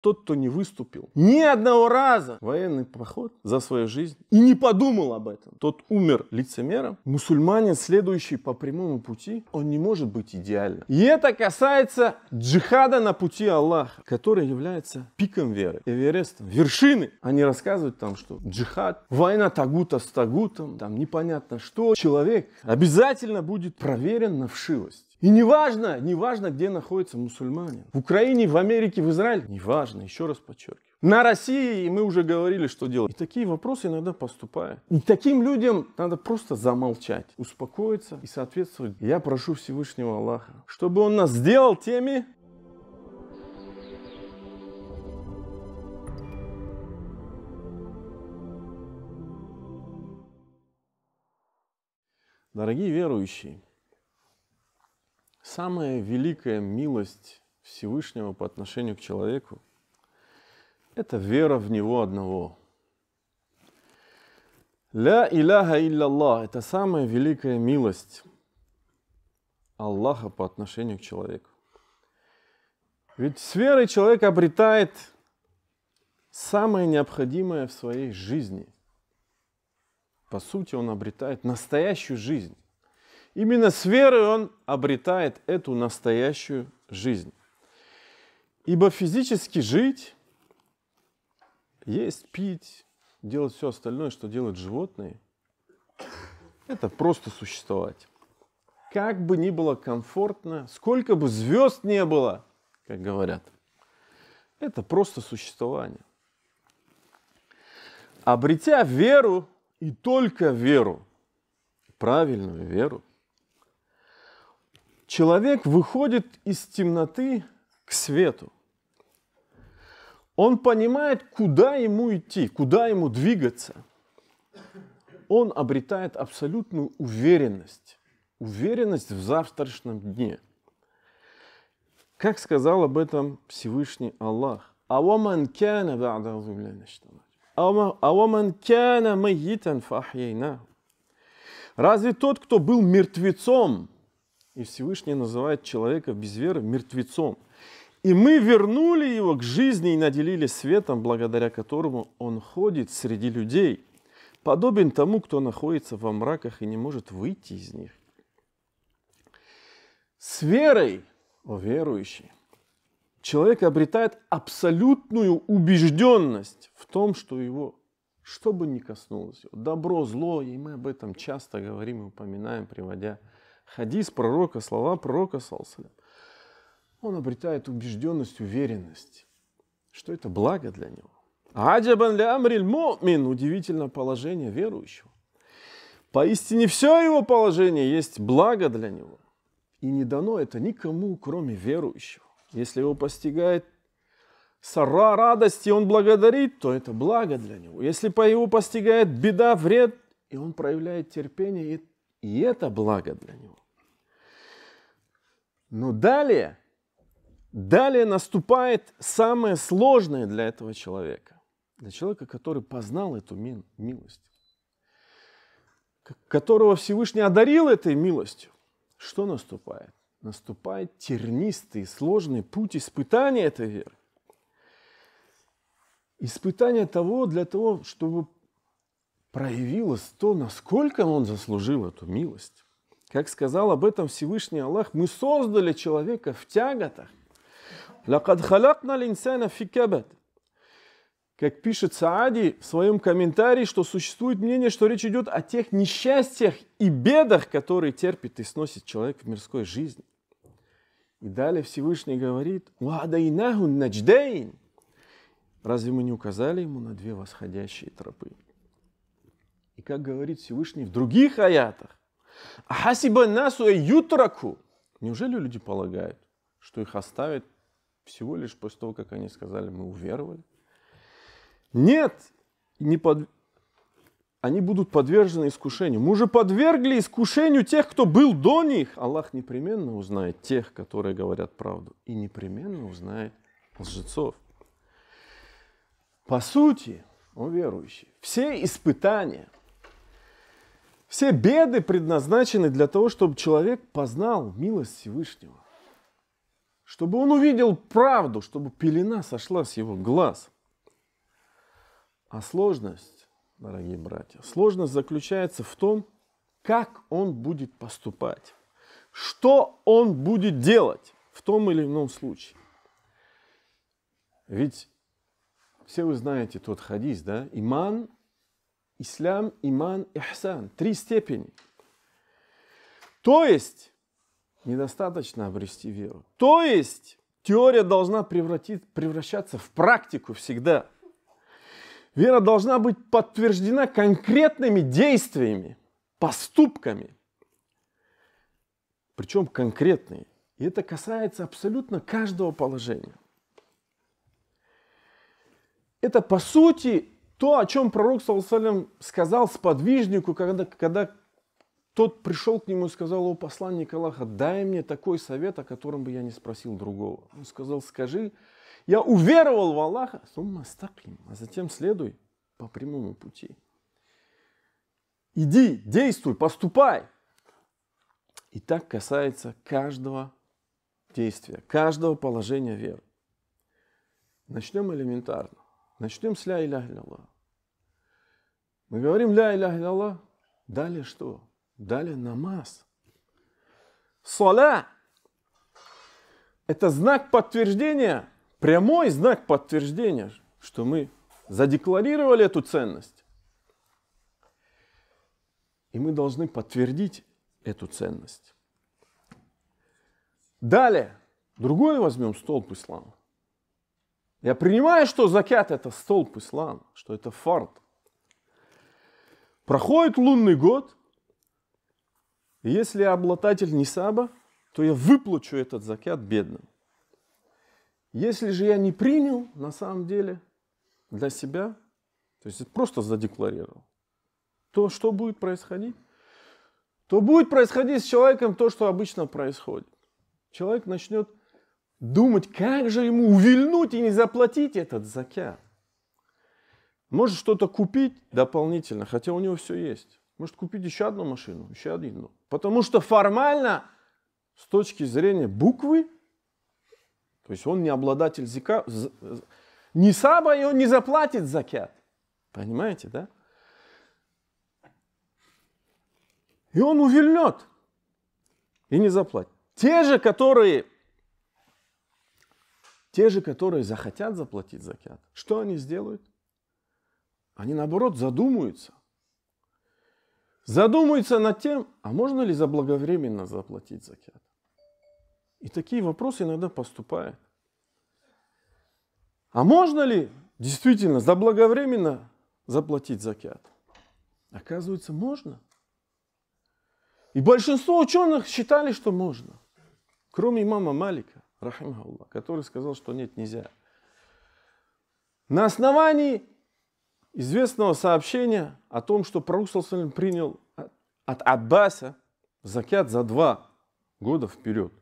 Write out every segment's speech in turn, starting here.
тот, кто не выступил ни одного раза в военный поход за свою жизнь и не подумал об этом, тот умер лицемером. Мусульманин, следующий по прямому пути, он не может быть идеальным. И это касается джихада на пути Аллаха, который является пиком веры, эверестом, вершины. Они рассказывают там, что джихад, война тагута с тагутом, там непонятно что. Человек обязательно будет проверен на вшивость. И неважно, где находится мусульманин. В Украине, в Америке, в Израиле. Неважно, еще раз подчеркиваю. На России мы уже говорили, что делать. И такие вопросы иногда поступают. И таким людям надо просто замолчать, успокоиться и соответствовать. Я прошу Всевышнего Аллаха, чтобы Он нас сделал теми, дорогие верующие, самая великая милость Всевышнего по отношению к человеку – это вера в Него одного. Ля иляха илляллах – это самая великая милость Аллаха по отношению к человеку. Ведь с верой человек обретает самое необходимое в своей жизни. По сути, он обретает настоящую жизнь. Именно с верой он обретает эту настоящую жизнь. Ибо физически жить, есть, пить, делать все остальное, что делают животные, это просто существовать. Как бы ни было комфортно, сколько бы звезд не было, как говорят, это просто существование. Обретя веру, и только веру, правильную веру, человек выходит из темноты к свету. Он понимает, куда ему идти, куда ему двигаться. Он обретает абсолютную уверенность. Уверенность в завтрашнем дне. Как сказал об этом Всевышний Аллах. «Аваман кяна майитан фахьяйнаху». Разве тот, кто был мертвецом, и Всевышний называет человека без веры мертвецом, и мы вернули его к жизни и наделили светом, благодаря которому он ходит среди людей, подобен тому, кто находится во мраках и не может выйти из них. С верой, о верующий, человек обретает абсолютную убежденность в том, что его, что бы ни коснулось, добро, зло, и мы об этом часто говорим и упоминаем, приводя хадис пророка, слова пророка, саллаллаху. Он обретает убежденность, уверенность, что это благо для него. Аджабан ля амриль му'мин, удивительное положение верующего. Поистине все его положение есть благо для него. И не дано это никому, кроме верующего. Если его постигает сара, радость, и он благодарит, то это благо для него. Если по его постигает беда, вред, и он проявляет терпение, и это благо для него. Но далее наступает самое сложное для этого человека. Для человека, который познал эту милость. Которого Всевышний одарил этой милостью. Что наступает? Наступает тернистый, сложный путь испытания этой веры. Испытание для того, чтобы проявилось то, насколько он заслужил эту милость. Как сказал об этом Всевышний Аллах, мы создали человека в тяготах. «Лакад халакна линсана фи кабад». Как пишет Саади в своем комментарии, что существует мнение, что речь идет о тех несчастьях и бедах, которые терпит и сносит человек в мирской жизни. И далее Всевышний говорит: «Ва'адайнаху надждайн». Разве мы не указали ему на две восходящие тропы? И как говорит Всевышний в других аятах: «Ахасиба насу ютраку». Неужели люди полагают, что их оставят всего лишь после того, как они сказали: мы уверовали? Нет, они будут подвержены искушению. Мы уже подвергли искушению тех, кто был до них. Аллах непременно узнает тех, которые говорят правду, и непременно узнает лжецов. По сути, о верующие, все испытания, все беды предназначены для того, чтобы человек познал милость Всевышнего. чтобы он увидел правду, чтобы пелена сошла с его глаз. А сложность, дорогие братья, сложность заключается в том, как он будет поступать, что он будет делать в том или ином случае. Ведь все вы знаете тот хадис, да? Иман, ислам, иман, ихсан. 3 степени. То есть, недостаточно обрести веру. То есть, теория должна превращаться в практику всегда. Вера должна быть подтверждена конкретными действиями, поступками. Причем конкретные. И это касается абсолютно каждого положения. Это, по сути, то, о чем пророк, саллаллаху алейхи сказал сподвижнику, когда тот пришел к нему и сказал: о посланник Аллаха, дай мне такой совет, о котором бы я не спросил другого. Он сказал: скажи, я уверовал в Аллаха, а затем следуй по прямому пути. Иди, действуй, поступай. И так касается каждого действия, каждого положения веры. Начнем элементарно. Начнем с ля иляха илlallah. Мы говорим ля иляха илlallah. Далее что? Далее намаз. Саля – это знак подтверждения, прямой знак подтверждения, что мы задекларировали эту ценность. И мы должны подтвердить эту ценность. Далее, другой возьмем столб ислама. Я принимаю, что закят – это столб ислама, что это фард. Проходит лунный год, и если я обладатель нисаба, то я выплачу этот закят бедным. Если же я не принял, на самом деле, для себя, то есть просто задекларировал, то что будет происходить? То будет происходить с человеком то, что обычно происходит. Человек начнет думать, как же ему увильнуть и не заплатить этот закят. Может что-то купить дополнительно, хотя у него все есть. Может купить еще одну машину, еще одну. Потому что формально, с точки зрения буквы, то есть он не обладатель нисаба, и он не заплатит закят. Понимаете, да? И он увильнет и не заплатит. Те же, которые захотят заплатить закят, что они сделают? Они, наоборот, задумаются. Задумаются над тем, а можно ли заблаговременно заплатить закят? И такие вопросы иногда поступают. А можно ли действительно заблаговременно заплатить закят? Оказывается, можно. И большинство ученых считали, что можно. Кроме имама Малика, рахимахуллах, который сказал, что нет, нельзя. На основании известного сообщения о том, что пророк саллаллаху алейхи ва саллям принял от Аббаса закят за 2 года вперед.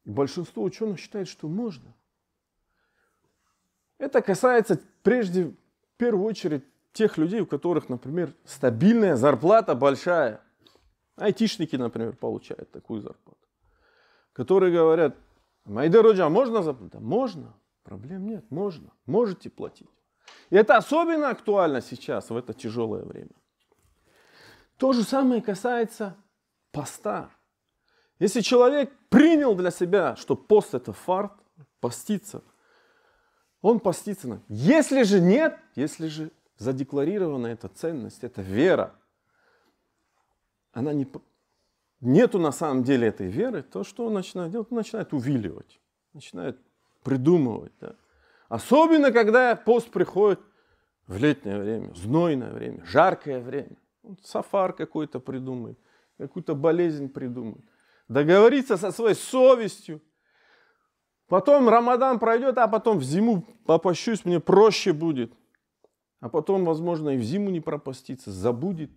И большинство ученых считает, что можно. Это касается в первую очередь тех людей, у которых, например, стабильная зарплата большая. Айтишники, например, получают такую зарплату. Которые говорят: Майдероджа, можно заплатить? Да, можно. Проблем нет, можно. Можете платить. И это особенно актуально сейчас, в это тяжелое время. То же самое касается поста. Если человек принял для себя, что пост это фард, поститься, он постится. Если же нет, если же задекларирована эта ценность, эта вера, она нету на самом деле этой веры, то что он начинает делать? Он начинает увиливать, начинает придумывать. Да? Особенно, когда пост приходит в летнее время, знойное время, жаркое время. Он сафар какой-то придумает, какую-то болезнь придумает. Договориться со своей совестью. Потом Рамадан пройдет, а потом в зиму попощусь, мне проще будет. А потом, возможно, и в зиму не пропаститься, забудет.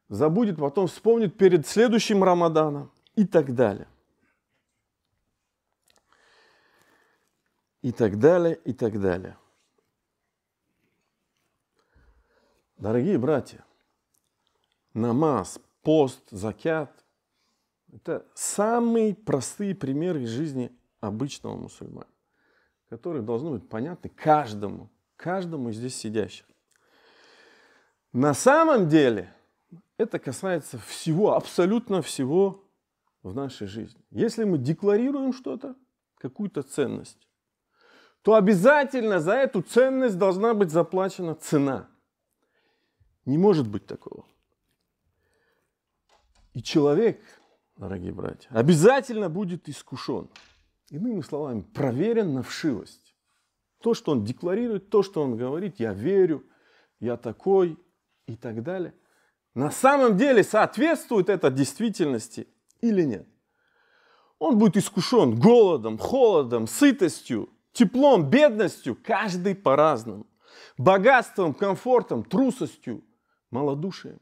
Забудет, потом вспомнит перед следующим Рамаданом и так далее. И так далее, и так далее. Дорогие братья, намаз, пост, закят, Это самые простые примеры из жизни обычного мусульманина, которые должны быть понятны каждому из здесь сидящих. На самом деле это касается всего, абсолютно всего в нашей жизни. Если мы декларируем что-то, какую-то ценность, то обязательно за эту ценность должна быть заплачена цена. Не может быть такого. И человек, дорогие братья, обязательно будет искушен. Иными словами, проверен на вшивость. То, что он декларирует, то, что он говорит, я верю, я такой и так далее. На самом деле соответствует это действительности или нет? Он будет искушен голодом, холодом, сытостью, теплом, бедностью, каждый по-разному. Богатством, комфортом, трусостью, малодушием,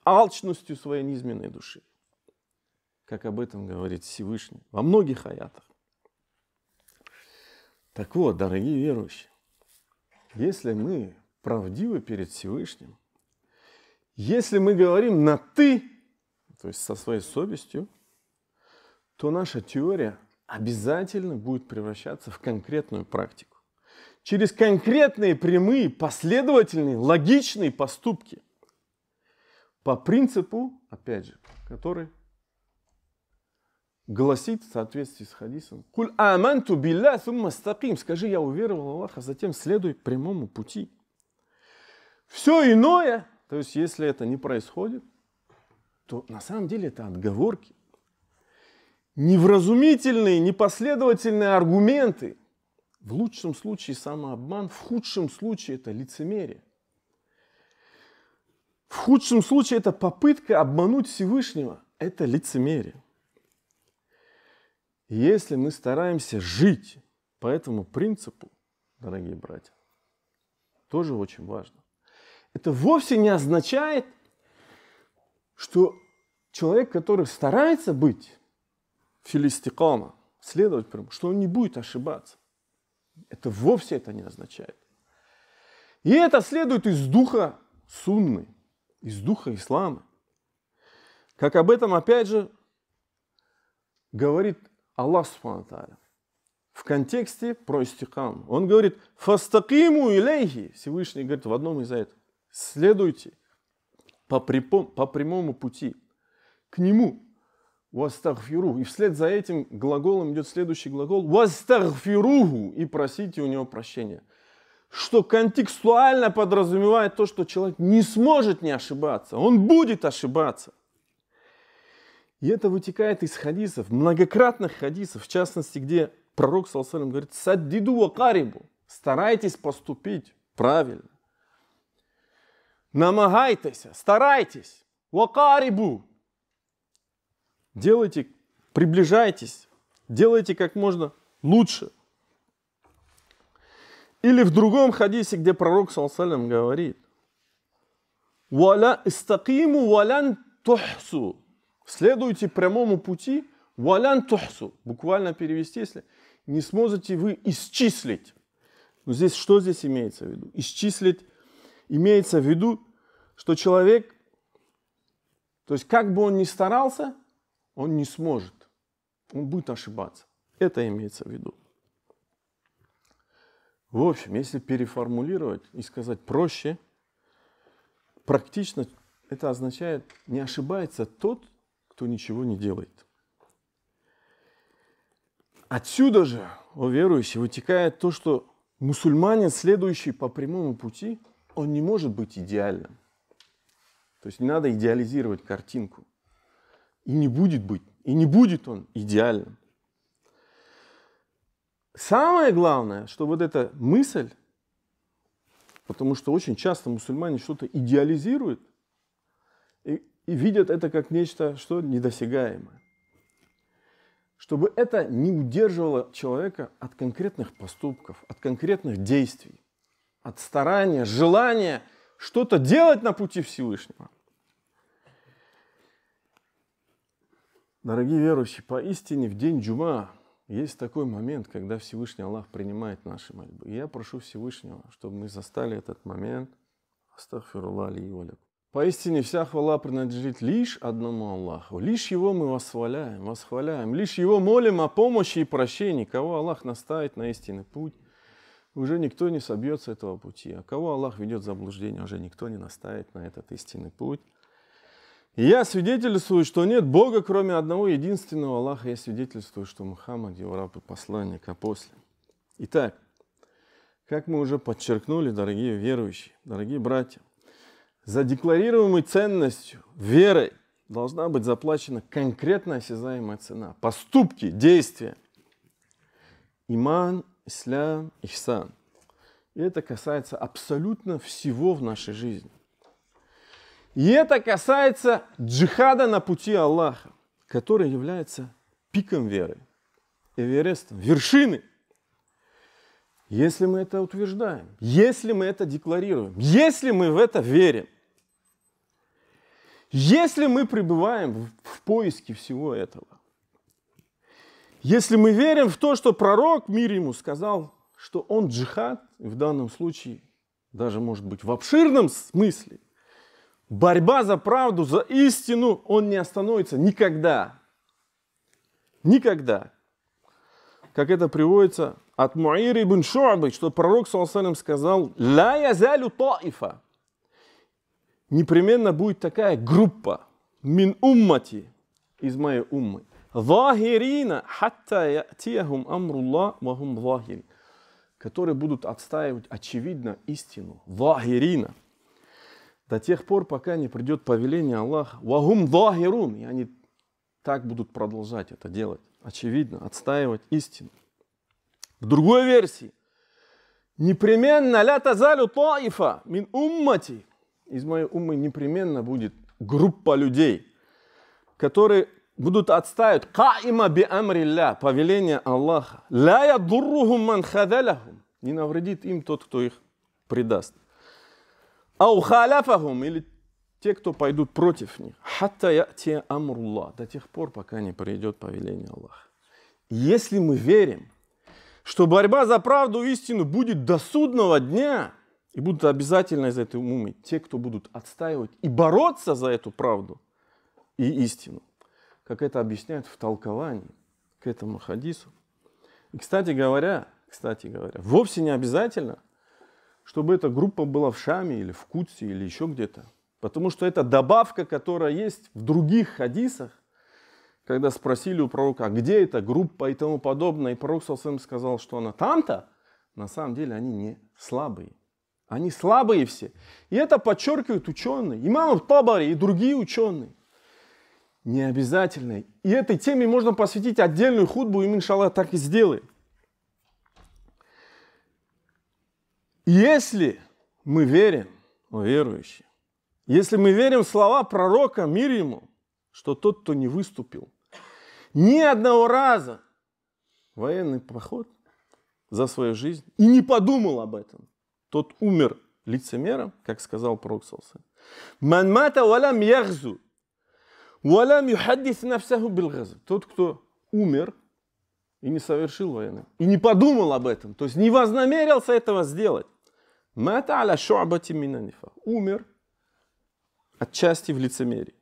алчностью своей низменной души. Как об этом говорит Всевышний во многих аятах. Так вот, дорогие верующие, если мы правдивы перед Всевышним, если мы говорим на «ты», то есть со своей совестью, то наша теория обязательно будет превращаться в конкретную практику. Через конкретные, прямые, последовательные, логичные поступки. По принципу, опять же, который гласит в соответствии с хадисом: «Куль аманту билля сумма стаким». Скажи, я уверовал в Аллаха, затем следуй прямому пути. Все иное, то есть если это не происходит, то на самом деле это отговорки. Невразумительные, непоследовательные аргументы. В лучшем случае самообман, в худшем случае это лицемерие. В худшем случае это попытка обмануть Всевышнего. Это лицемерие. Если мы стараемся жить по этому принципу, дорогие братья, тоже очень важно. Это вовсе не означает, что человек, который старается быть филистикама, следовать прямо, что он не будет ошибаться. Это вовсе это не означает. И это следует из духа сунны, из духа ислама. Как об этом опять же говорит Аллах Субхану ва Тааля в контексте про истикаму. Он говорит: «Фастакиму илейхи». Всевышний говорит в одном из аятов: следуйте по прямому пути к нему. «Вастагфируху». И вслед за этим глаголом идет следующий глагол: «Вастагфируху». И просите у него прощения. Что контекстуально подразумевает то, что человек не сможет не ошибаться. Он будет ошибаться. И это вытекает из хадисов, многократных хадисов, в частности, где пророк саллаллаху алейхи ва саллям говорит: «Саддиду ва карибу». Старайтесь поступить правильно. Намагайтесь, старайтесь. Ва карибу. Делайте, приближайтесь, делайте как можно лучше. Или в другом хадисе, где пророк саллаллаху алейхи ва саллям говорит: «Валя истакиму валян тухсу». Следуйте прямому пути, валян тухсу. Буквально перевести, если не сможете вы исчислить. Но здесь что здесь имеется в виду? Исчислить имеется в виду, что человек, то есть как бы он ни старался, он не сможет. Он будет ошибаться. Это имеется в виду. В общем, если переформулировать и сказать проще, практично это означает: не ошибается тот, кто ничего не делает. Отсюда же, о верующий, вытекает то, что мусульманин, следующий по прямому пути, он не может быть идеальным. То есть не надо идеализировать картинку. И не будет он идеальным. Самое главное, что вот эта мысль, потому что очень часто мусульмане что-то идеализируют и видят это как нечто, что недосягаемое. Чтобы это не удерживало человека от конкретных поступков, от конкретных действий, от старания, желания что-то делать на пути Всевышнего. Дорогие верующие, поистине в день джума есть такой момент, когда Всевышний Аллах принимает наши мольбы. И я прошу Всевышнего, чтобы мы застали этот момент. Астагфируллах ли ва лакум. Поистине вся хвала принадлежит лишь одному Аллаху. Лишь Его мы восхваляем. Лишь Его молим о помощи и прощении. Кого Аллах наставит на истинный путь, уже никто не собьется с этого пути. А кого Аллах ведет в заблуждение, уже никто не наставит на этот истинный путь. И я свидетельствую, что нет Бога, кроме одного единственного Аллаха. Я свидетельствую, что Мухаммад Его раб и посланник, а после. Итак, как мы уже подчеркнули, дорогие верующие, дорогие братья, за декларируемой ценностью, верой, должна быть заплачена конкретно осязаемая цена. Поступки, действия. Иман, ислам, ихсан. И это касается абсолютно всего в нашей жизни. И это касается джихада на пути Аллаха, который является пиком веры, эверестом, вершины. Если мы это утверждаем, если мы это декларируем, если мы в это верим, если мы пребываем в поиске всего этого, если мы верим в то, что пророк, мир ему, сказал, что он джихад, в данном случае, даже может быть в обширном смысле, борьба за правду, за истину, он не остановится никогда. Никогда. Как это приводится от Муаира ибн Шу'бы, что пророк, саллаллаху алейхи ва саллям, сказал: «Ла язалю таифа». Непременно будет такая группа мин уммати, из моей уммы, захирина хатта ятияхум амруллах ва хум захирин, которые будут отстаивать очевидно истину, захирина, до тех пор, пока не придет повеление Аллаха, ва хум захирун, и они так будут продолжать это делать, очевидно, отстаивать истину. В другой версии: непременно ля тазалю таифа мин уммати, из моей уммы непременно будет группа людей, которые будут отстаивать каима би амрилля, повеление Аллаха, ля ядуррухум ман хадалахум, не навредит им тот, кто их предаст, ау халяфахум, или те, кто пойдут против них, хатта ятия амруллах, до тех пор, пока не придет повеление Аллаха. Если мы верим, что борьба за правду и истину будет до судного дня, и будут обязательно из этой умы те, кто будут отстаивать и бороться за эту правду и истину, как это объясняют в толковании к этому хадису. И, кстати говоря, вовсе не обязательно, чтобы эта группа была в Шаме или в Кудсе или еще где-то. Потому что это добавка, которая есть в других хадисах, когда спросили у пророка, а где эта группа и тому подобное, и пророк сказал, что она там-то, на самом деле они не слабые. Они слабые все. И это подчеркивают ученые, имам Табари и другие ученые. Не обязательно. И этой теме можно посвятить отдельную хутбу, и мы, иншаллах, так и сделаем. Если мы верим, верующие, если мы верим в слова пророка, мир ему, что тот, кто не выступил ни одного раза в военный поход за свою жизнь и не подумал об этом, тот умер лицемером, как сказал пророк саллаллаху алейхи ва саллям. «Ман мата валам ягзу, валам юхаддис нафсаху билгазу». Тот, кто умер и не совершил военный, и не подумал об этом, то есть не вознамерился этого сделать. «Мата аля шу'бати мина нифак». Умер отчасти в лицемерии.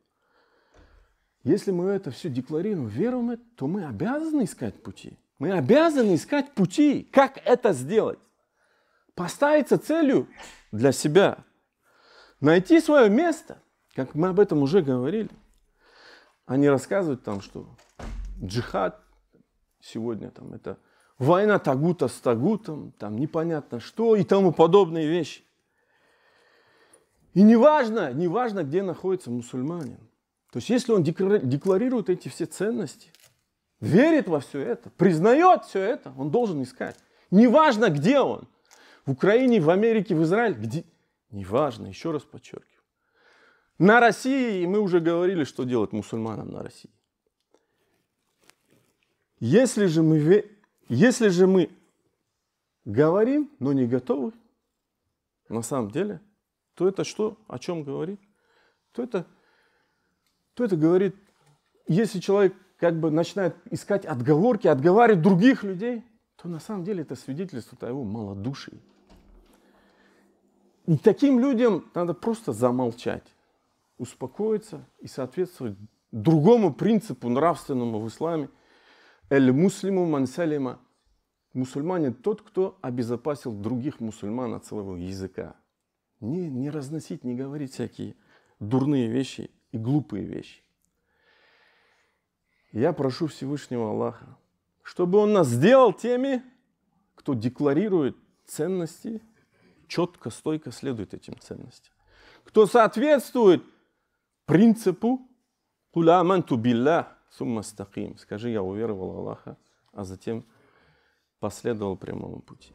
Если мы это все декларируем, веруем в это, то мы обязаны искать пути. Мы обязаны искать пути, как это сделать. Поставиться целью для себя. Найти свое место, как мы об этом уже говорили. А не рассказывать там, что джихад сегодня там, это война тагута с тагутом, там непонятно что и тому подобные вещи. И неважно, где находится мусульманин. То есть, если он декларирует эти все ценности, верит во все это, признает все это, он должен искать. Неважно, где он. В Украине, в Америке, в Израиле, где. Неважно, еще раз подчеркиваю. На России, и мы уже говорили, что делать мусульманам на России. Если же мы говорим, но не готовы, на самом деле, то это что? О чем говорит? То это говорит, если человек как бы начинает искать отговорки, отговаривать других людей, то на самом деле это свидетельствует о его малодушии. И таким людям надо просто замолчать. успокоиться и соответствовать другому принципу нравственному в исламе. Эль-муслиму мансалима. Мусульманин тот, кто обезопасил других мусульман от своего языка. Не разносить, не говорить всякие дурные вещи и глупые вещи. Я прошу Всевышнего Аллаха, чтобы Он нас сделал теми, кто декларирует ценности, четко, стойко следует этим ценностям. Кто соответствует принципу «Куля аманту биллах, сумма стаким». Скажи, я уверовал в Аллаха, а затем последовал прямому пути.